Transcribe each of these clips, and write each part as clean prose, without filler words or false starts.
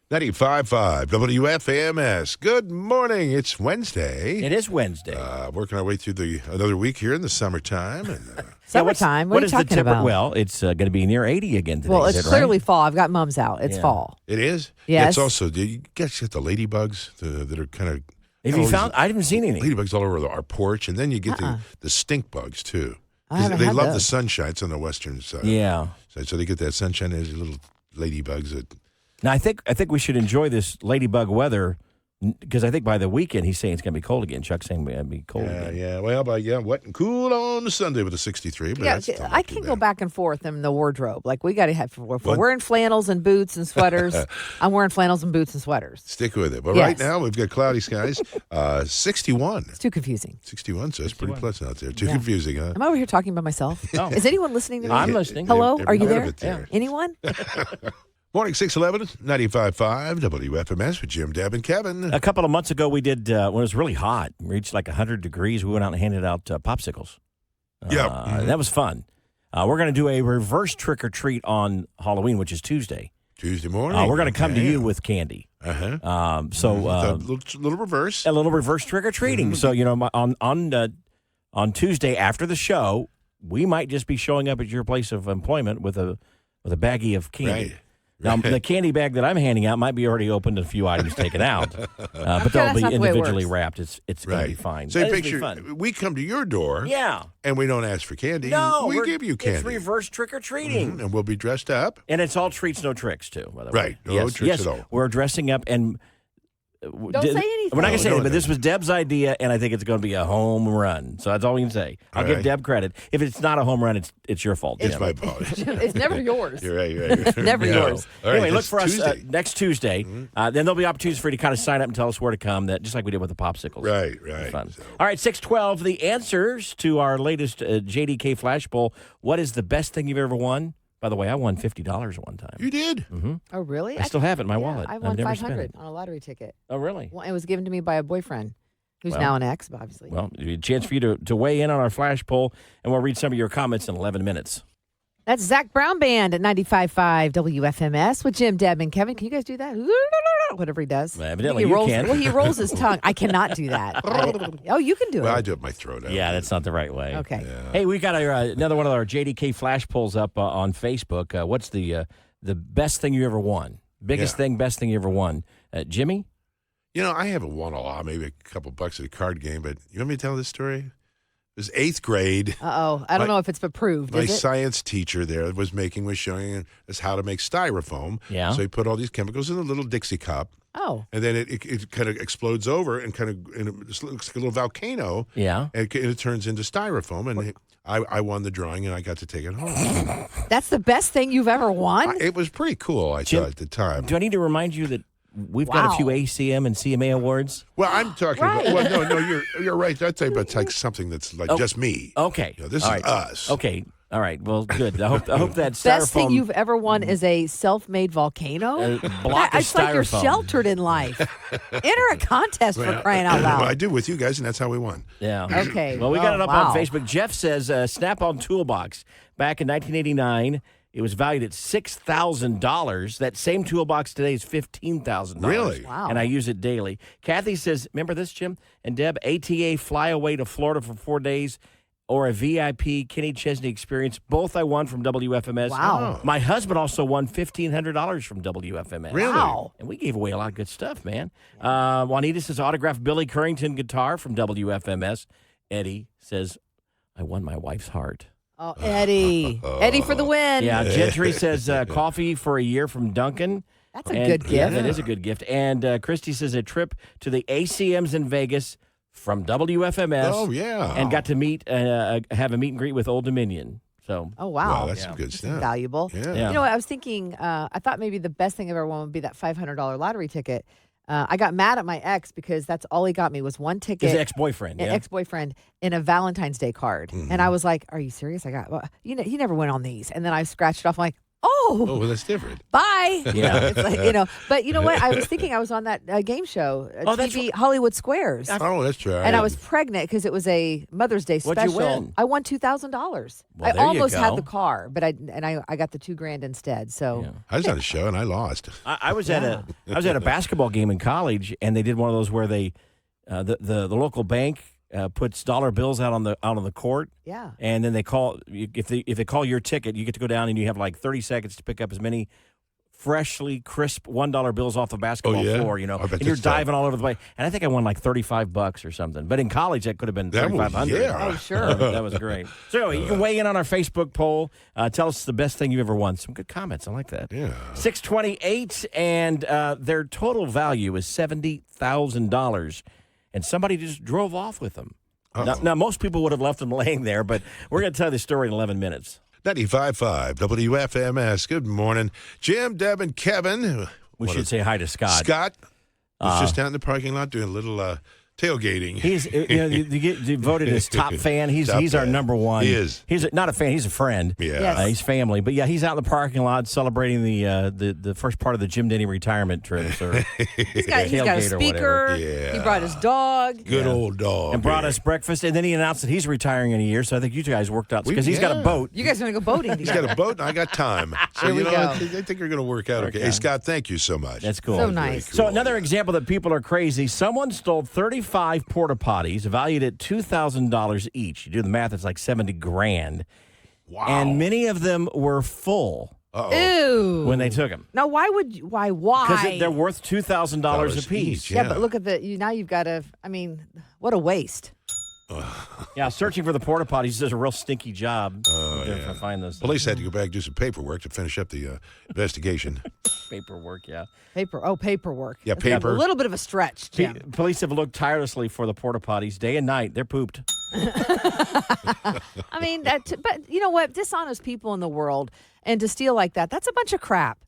95.5 WFAMS. Good morning. It's Wednesday. It is Wednesday. Working our way through another week here in the summertime. And, Summertime? What are you talking about? Well, it's going to be near 80 again today. Well, is it's it clearly right? fall. I've got mums out. It's fall. it is? Yes. It's also, you guys get the ladybugs that are kind of... Have you found? I haven't seen any. Ladybugs all over our porch, and then you get the stink bugs, too. I haven't They had love those. the sunshine. It's on the western side. Yeah. So they get that sunshine. There's little ladybugs that... Now, I think we should enjoy this ladybug weather because I think by the weekend he's saying it's going to be cold again. Chuck's saying it's going to be cold again. Yeah. Well, wet and cool on Sunday with a 63. But that's still not I too can bad. go back and forth in the wardrobe. Like, we got to have, if we're wearing flannels and boots and sweaters, I'm wearing flannels and boots and sweaters. Stick with it. But Yes. right now, we've got cloudy skies. 61. It's too confusing. 61, so it's pretty pleasant out there. Too confusing, huh? I'm over here talking by myself. Oh. Is anyone listening to me? I'm listening. Hello? Every Are you bit of there? it there. Anyone? Morning, 611, 95.5 WFMS with Jim, Deb, and Kevin. A couple of months ago, we did when it was really hot, reached like 100 degrees. We went out and handed out popsicles. That was fun. We're going to do a reverse trick or treat on Halloween, which is Tuesday. Tuesday morning. We're going to come to you with candy. Uh-huh. A little reverse. little reverse trick or treating. So on Tuesday after the show, we might just be showing up at your place of employment with a baggie of candy. Right. Now, the candy bag that I'm handing out might be already opened and a few items taken out, but they'll that's be not the way it individually works. wrapped. It's going to be fine. So you That'll be picture, fun. we come to your door, Yeah. and we don't ask for candy. No, we give you candy. It's reverse trick or treating. And we'll be dressed up. And it's all treats, no tricks, too, by the way. Right. No tricks at all. We're dressing up and... Don't say anything. We're not going to say No, anything, but no. this was Deb's idea, and I think it's going to be a home run. So that's all we can say. I'll All give right. Deb credit. If it's not a home run, it's your fault. It's Jim. my fault. It's never yours. You're right. Never No. yours. All right, Anyway, look that's for us Tuesday. next Tuesday. Then there'll be opportunities for you to kind of sign up and tell us where to come, just like we did with the popsicles. Right. Fun. So- All right, 612, the answers to our latest JDK Flash Poll. What is the best thing you've ever won? By the way, I won $50 one time. You did? Oh, really? I still have it in my Yeah, wallet. I I've won never spent $500 it. on a lottery ticket. Oh, really? Well, it was given to me by a boyfriend who's Well. now an ex, obviously. Well, a chance for you to weigh in on our Flash Poll, and we'll read some of your comments in 11 minutes. That's Zach Brown Band at 95.5 WFMS with Jim, Deb, and Kevin. Can you guys do that? Whatever he does. Well, evidently he you rolls, can. Well, he rolls his tongue. I cannot do that. Oh, you can do Well, I it. do have my throat out. Yeah, that's not the right way. Okay. Hey, we got another one of our JDK Flash Polls up on Facebook. What's the best thing you ever won? Biggest thing, best thing you ever won? Jimmy? You know, I haven't won a lot, maybe a couple bucks at a card game, but you want me to tell this story? It was 8th grade. Uh-oh. I don't know if it's approved, My is it? science teacher there was showing us how to make styrofoam. Yeah. So he put all these chemicals in a little Dixie cup, Oh. and then it kind of explodes over and it just looks like a little volcano. Yeah. And it turns into styrofoam, and I won the drawing, and I got to take it home. That's the best thing you've ever won? It was pretty cool, I Jim, thought, at the time. Do I need to remind you that we've got a few Wow. ACM and CMA awards? Well, I'm talking Right. about. Well, no, you're right. That's like something that's like just me. Okay. You know, this All is right. us. Okay. All right. Well, good. I hope that styrofoam Best thing you've ever won is a self-made volcano? block of It's like you're styrofoam. sheltered in life. Enter a contest for crying out Well, I loud. do with you guys, and that's how we won. Yeah. Okay. Well, we got it up wow. on Facebook. Jeff says Snap-on Toolbox. Back in 1989, it was valued at $6,000. That same toolbox today is $15,000. Really? Wow. And I use it daily. Kathy says, remember this, Jim? And Deb, ATA fly away to Florida for 4 days or a VIP Kenny Chesney experience. Both I won from WFMS. Wow. My husband also won $1,500 from WFMS. Really? Wow. And we gave away a lot of good stuff, man. Juanita says autographed Billy Currington guitar from WFMS. Eddie says, I won my wife's heart. Oh, Eddie. Eddie for the win. Yeah, Gentry says coffee for a year from Duncan. That's a And- good gift. Yeah, that is a good gift. And Christy says a trip to the ACMs in Vegas from WFMS. Oh, yeah. And got to have a meet and greet with Old Dominion. So, Oh, wow. Wow, that's some good stuff. Valuable. Yeah. Yeah. You know what? I was thinking, I thought maybe the best thing I've ever won would be that $500 lottery ticket. I got mad at my ex because that's all he got me was one ticket. his ex-boyfriend. An Yeah. ex-boyfriend in a Valentine's Day card. And I was like, are you serious? He never went on these. And then I scratched it off. I'm like, Oh, well, that's different. bye. Yeah. It's like, but you know what? I was thinking I was on that game show, TV Hollywood Squares. Oh, that's true. And I was pregnant because it was a Mother's Day special. What'd you win? I won $2,000. Well, I there you almost had go. the car, but I got the $2,000 instead. So Yeah. I was on a show and I lost. I was at a basketball game in college, and they did one of those where they the local bank puts dollar bills out on the court. yeah. And then they call if they call your ticket, you get to go down and you have like 30 seconds to pick up as many freshly crisp $1 bills off the basketball floor. I bet And you're that's tough. diving all over the place. And I think I won like $35 or something. But in college, that could have been That was- $3,500. yeah. Oh, sure. That was great. So anyway, you can weigh in on our Facebook poll. Tell us the best thing you've ever won. Some good comments. I like that. Yeah. 628, and their total value is $70,000. And somebody just drove off with them. Now, most people would have left them laying there, but we're going to tell the story in 11 minutes. 95.5 WFMS. Good morning. Jim, Deb, and Kevin. We should say hi to Scott. Scott was just out in the parking lot doing a little tailgating. He's you get voted as top fan. He's Top our fan. number one. He is. He's not a fan. He's a friend. Yeah. Yes. He's family. But yeah, he's out in the parking lot celebrating the first part of the Jim Denny retirement trip. So He's got a tailgate or speaker. whatever. Yeah. He brought his dog. Good old dog. and brought yeah. us breakfast, and then he announced that he's retiring in a year. So I think you guys worked out because he's got a yeah. boat. You guys want to go boating He's together? got a boat and I got time. So, Here we you know, go. I think you're going to work out okay. Hey, Scott, thank you so much. That's cool. So nice. So another example that people are crazy. Someone stole 35 porta potties, valued at $2,000 each. You do the math; it's like $70,000. Wow. And many of them were full Ew. when they took them Now, why would you? Why? because they're worth $2,000 a piece. Yeah, but look at now you've got to. I mean, what a waste. Yeah, searching for the porta potties does a real stinky job. If I find those Police had to go back and do some paperwork to finish up the investigation. paperwork. Yeah, Paperwork. Yeah, That's paper. A little bit of a stretch, Jim. police have looked tirelessly for the porta potties day and night. They're pooped. I mean, but you know what? Dishonest people in the world, and to steal like that—that's a bunch of crap.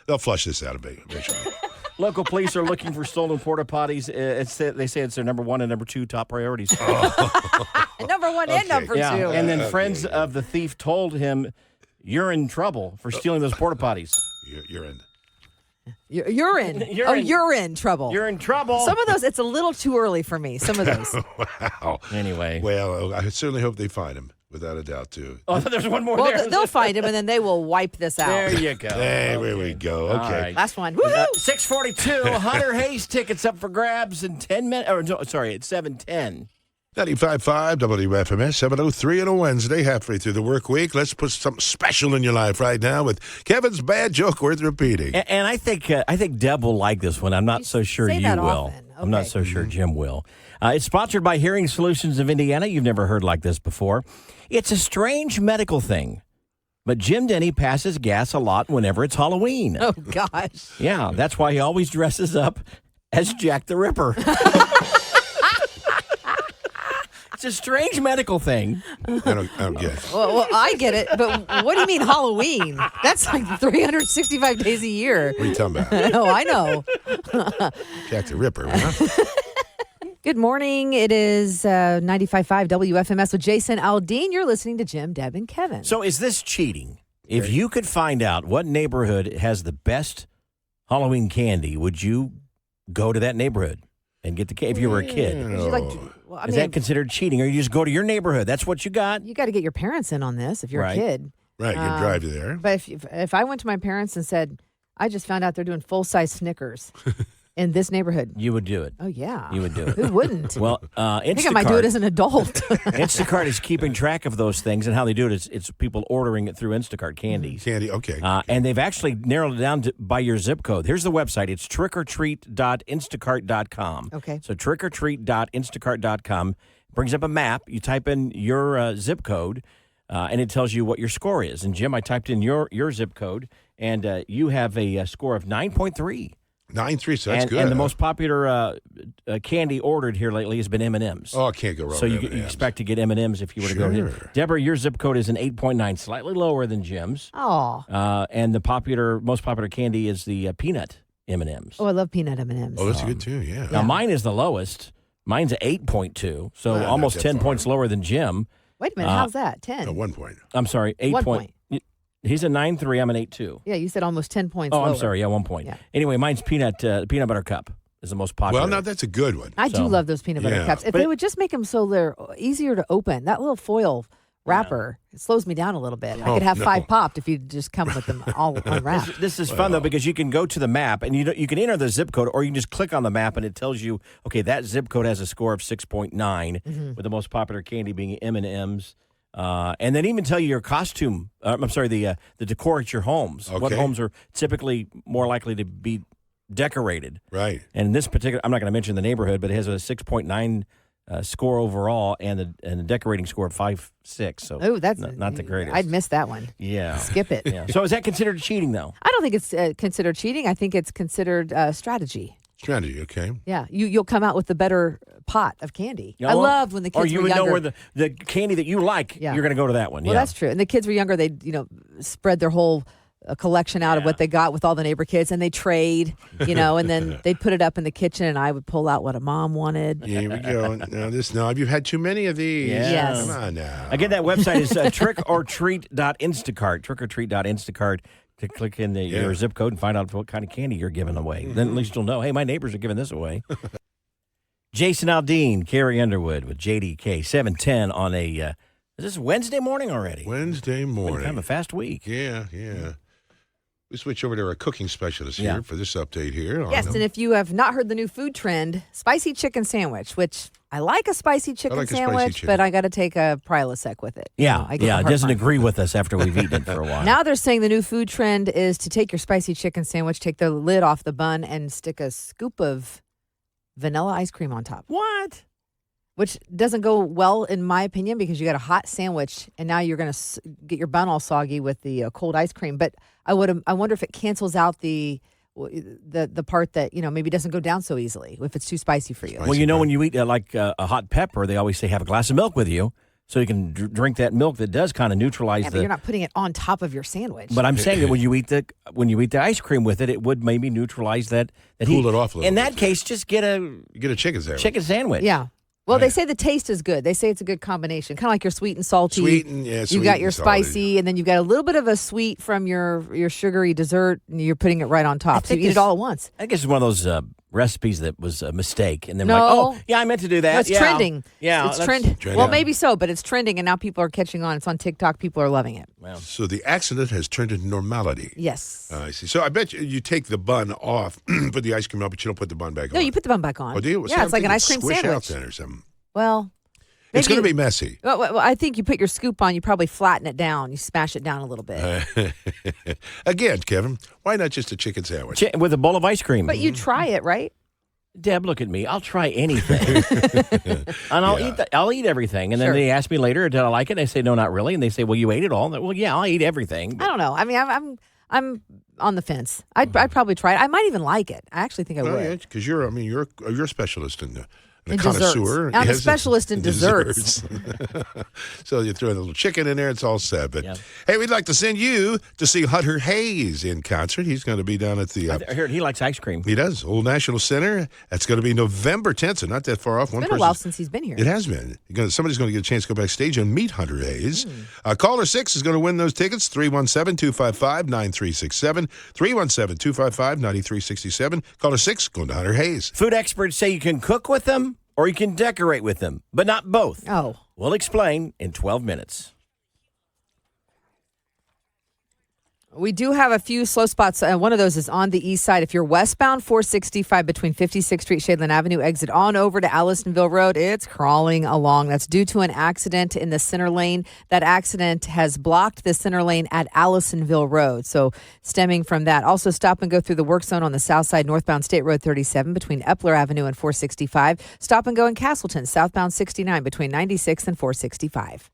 They'll flush this out of me eventually. Local police are looking for stolen porta potties. They say it's their number one and number two top priorities. Number one and number Yeah, two. and then friends of the thief told him, "You're in trouble for stealing those porta potties. You're in. You're in. You're in. You're in trouble. You're in trouble." Some of those, it's a little too early for me. Some of those. Wow. Anyway, Well, I certainly hope they find him, without a doubt, too. oh, there's one more Well, there. they'll find him, and then they will wipe this out. There you go. Hey, there we go. All Okay. right. Last one. Woohoo! 6:42. Hunter Hayes tickets up for grabs in 10 minutes. Or no, sorry, it's 7:10. 95.5 WFMS, 7:03 on a Wednesday, halfway through the work week. Let's put something special in your life right now with Kevin's bad joke worth repeating. And I think Deb will like this one. I'm not so sure say you that will. often. I'm not Okay. so sure Jim will. It's sponsored by Hearing Solutions of Indiana. You've never heard like this before. It's a strange medical thing, but Jim Denny passes gas a lot whenever it's Halloween. Oh, gosh. Yeah, that's why he always dresses up as Jack the Ripper. It's a strange medical thing. I don't get it. Well, I get it, but what do you mean Halloween? That's like 365 days a year. What are you talking about? Oh, I know. Jack the Ripper, huh? Good morning. It is 95.5 WFMS with Jason Aldean. You're listening to Jim, Deb, and Kevin. So is this cheating? If you could find out what neighborhood has the best Halloween candy, would you go to that neighborhood and get the candy if you were a kid? Would you like well, I Is mean, that considered cheating? Or you just go to your neighborhood? That's what you got? you got to get your parents in on this if you're Right. a kid. Right, you drive you there. But if I went to my parents and said, I just found out they're doing full-size Snickers in this neighborhood. You would do it. Oh, yeah. You would do it. Who wouldn't? Well, I think I might do it as an adult. Instacart is keeping track of those things, and how they do it is it's people ordering it through Instacart candies. Candy, okay. And they've actually narrowed it down by your zip code. Here's the website. It's trickortreat.instacart.com. Okay. So trickortreat.instacart.com brings up a map. You type in your zip code, and it tells you what your score is. And, Jim, I typed in your zip code, and you have a score of 9.3. 9.3, so that's good. And the huh? most popular candy ordered here lately has been M&M's. Oh, I can't go wrong So with you M&Ms. expect to get M&Ms if you were to go here. Sure. Deborah, your zip code is an 8.9, slightly lower than Jim's. Oh. And the most popular candy is the peanut M&Ms. Oh, I love peanut M&Ms. Oh, that's good, too, yeah. Now, mine is the lowest. Mine's at 8.2, so Wow, almost not that 10 far. points lower than Jim. Wait a minute. How's that? 10. At 1 point. I'm sorry, 8 1 point. He's a 9.3. I'm an 8.2. Yeah, you said almost 10 points Oh, lower. I'm sorry. Yeah, 1 point. Yeah. Anyway, mine's peanut butter cup is the most popular. Well, now that's a good one. I do love those peanut butter Yeah. cups. If they would just make them so they're easier to open, that little foil wrapper, it slows me down a little bit. I could have 5 popped if you just come with them all unwrapped. This is fun, though, because you can go to the map, and you can enter the zip code, or you can just click on the map, and it tells you, okay, that zip code has a score of 6.9, with the most popular candy being M&M's. And then even tell you your costume. The decor at your homes. Okay. What homes are typically more likely to be decorated. Right. And in this particular, I'm not going to mention the neighborhood, but it has a 6.9 score overall and the decorating score of 5.6. So That's not the greatest. I'd miss that one. Yeah. Skip it. Yeah. So is that considered cheating, though? I don't think it's considered cheating. I think it's considered strategy. Strategy, okay. Yeah, you'll come out with the better pot of candy. Yeah, I well, loved when the kids or you were would younger. know where the candy that you like, Yeah. you're going to go to that one. Well, that's true. And the kids were younger. They'd spread their whole collection out of what they got with all the neighbor kids, and they trade, and then they'd put it up in the kitchen, and I would pull out what a mom wanted. Here we go. Now, you've had too many of these. Yeah. Yes. Come on now. Again, that website is trickortreat.instacart. Trickortreat.instacart. To click in your zip code and find out what kind of candy you're giving away. Then at least you'll know, hey, my neighbors are giving this away. Jason Aldean, Carrie Underwood with JDK 710 on is this Wednesday morning already? Wednesday morning. Kind of a fast week. Yeah. We switch over to our cooking specialist here for this update here. Yes, and if you have not heard the new food trend, spicy chicken sandwich, which I like a spicy chicken sandwich, but I got to take a Prilosec with it. Yeah, I get it doesn't agree with us after we've eaten it for a while. Now they're saying the new food trend is to take your spicy chicken sandwich, take the lid off the bun, and stick a scoop of vanilla ice cream on top. What? Which doesn't go well, in my opinion, because you got a hot sandwich, and now you're going to get your bun all soggy with the cold ice cream. But I wonder if it cancels out the part that maybe doesn't go down so easily if it's too spicy for you. Well, when you eat a hot pepper, they always say have a glass of milk with you, so you can drink that milk that does kind of neutralize but you're not putting it on top of your sandwich. But I'm saying that when you eat the ice cream with it, it would maybe neutralize that cool it off a little. In that case, just get a chicken sandwich. Chicken sandwich. Yeah. Well, they say the taste is good. They say it's a good combination, kind of like your sweet and salty. You've got your spicy, and then you've got a little bit of a sweet from your sugary dessert, and you're putting it right on top. So you eat it all at once. I guess it's one of those recipes that was a mistake, and then I meant to do that. No, it's trending. Yeah, it's trending. Well, maybe so, but it's trending, and now people are catching on. It's on TikTok. People are loving it. Wow. So the accident has turned into normality. Yes. I see. So I bet you take the bun off, put the ice cream up, but you don't put the bun back on. No, you put the bun back on. Oh, do you? Yeah, it's like an ice cream squish sandwich. Out then or something. Well, it's going to be messy. Well, I think you put your scoop on, you probably flatten it down. You smash it down a little bit. Again, Kevin, why not just a chicken sandwich? With a bowl of ice cream. But you try it, right? Deb, look at me. I'll try anything. And I'll eat everything. And then they ask me later, did I like it? And I say, no, not really. And they say, well, you ate it all. Well, yeah, I'll eat everything. I don't know. I mean, I'm on the fence. I'd probably try it. I might even like it. I actually think I would. Yeah, because you're a specialist in in connoisseur. Desserts. I'm a specialist in desserts. So you throw a little chicken in there, it's all set. But hey, we'd like to send you to see Hunter Hayes in concert. He's going to be down at the. I heard he likes ice cream. He does. Old National Center. That's going to be November 10th, so not that far off. It's been a while since he's been here. It has been. Somebody's going to get a chance to go backstage and meet Hunter Hayes. Caller 6 is going to win those tickets. 317-255-9367. 317-255-9367. Caller 6 going to Hunter Hayes. Food experts say you can cook with them or you can decorate with them, but not both. Oh. We'll explain in 12 minutes. We do have a few slow spots. One of those is on the east side. If you're westbound 465 between 56th Street, Shadeland Avenue, exit on over to Allisonville Road, it's crawling along. That's due to an accident in the center lane. That accident has blocked the center lane at Allisonville Road. So stemming from that. Also stop and go through the work zone on the south side, northbound State Road 37 between Epler Avenue and 465. Stop and go in Castleton, southbound 69 between 96 and 465.